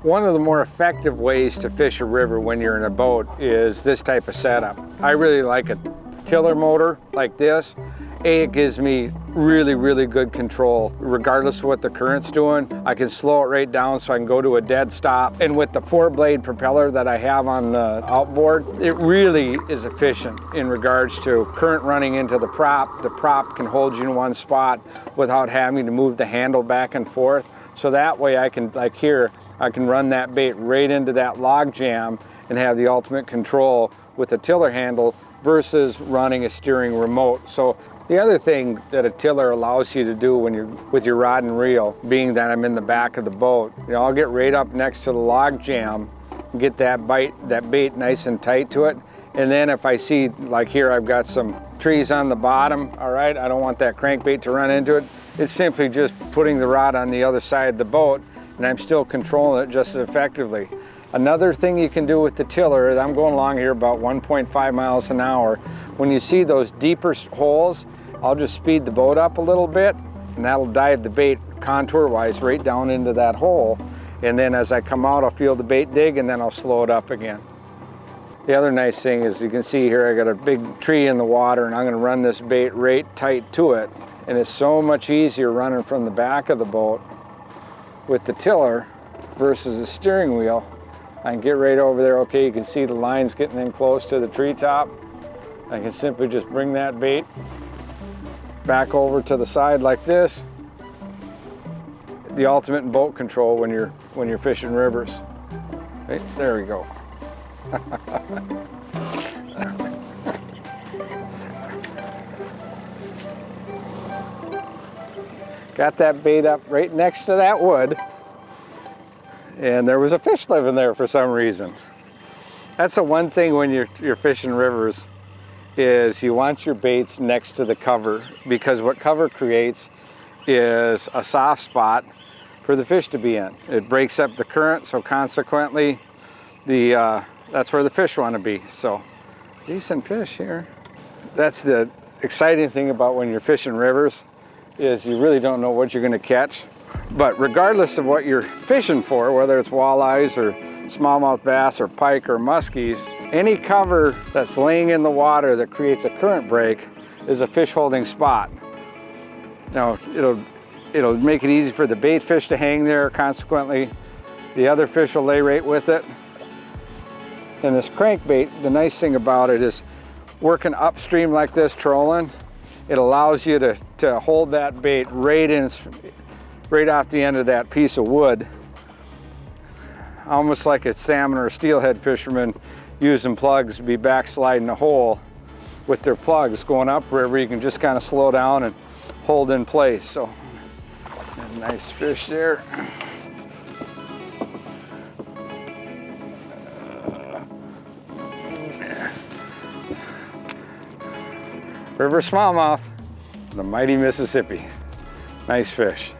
One of the more effective ways to fish a river when you're in a boat is this type of setup. I really like a tiller motor like this. It gives me really good control. Regardless of what the current's doing, I can slow it right down so I can go to a dead stop. And with the 4-blade propeller that I have on the outboard, it really is efficient in regards to current running into the prop. The prop can hold you in one spot without having to move the handle back and forth. So that way I can, like here, I can run that bait right into that log jam and have the ultimate control with a tiller handle versus running a steering remote. So the other thing that a tiller allows you to do when you're with your rod and reel, being that I'm in the back of the boat, you know, I'll get right up next to the log jam, get that bait nice and tight to it. And then if I see, like here, I've got some trees on the bottom, all right, I don't want that crankbait to run into it. It's simply just putting the rod on the other side of the boat, and I'm still controlling it just as effectively. Another thing you can do with the tiller, I'm going along here about 1.5 miles an hour. When you see those deeper holes, I'll just speed the boat up a little bit, and that'll dive the bait contour-wise right down into that hole. And then as I come out, I'll feel the bait dig, and then I'll slow it up again. The other nice thing is you can see here I got a big tree in the water, and I'm going to run this bait right tight to it. And it's so much easier running from the back of the boat with the tiller versus the steering wheel. I can get right over there. Okay, you can see the lines getting in close to the treetop. I can simply just bring that bait back over to the side like this. The ultimate in boat control when you're fishing rivers. Right, there we go. Got that bait up right next to that wood, and there was a fish living there for some reason. That's the one thing when you're fishing rivers, is you want your baits next to the cover, because what cover creates is a soft spot for the fish to be in. It breaks up the current, so consequently that's where the fish want to be. So decent fish here. That's the exciting thing about when you're fishing rivers, is you really don't know what you're going to catch. But regardless of what you're fishing for, whether it's walleyes or smallmouth bass or pike or muskies, any cover that's laying in the water that creates a current break is a fish holding spot. Now it'll make it easy for the bait fish to hang there. Consequently, the other fish will lay right with it. And this crankbait, the nice thing about it is working upstream like this, trolling, it allows you to hold that bait right off the end of that piece of wood, almost like a salmon or a steelhead fisherman using plugs to be backsliding a hole with their plugs going upriver. You can just kind of slow down and hold in place. So a nice fish there. River smallmouth, the mighty Mississippi. Nice fish.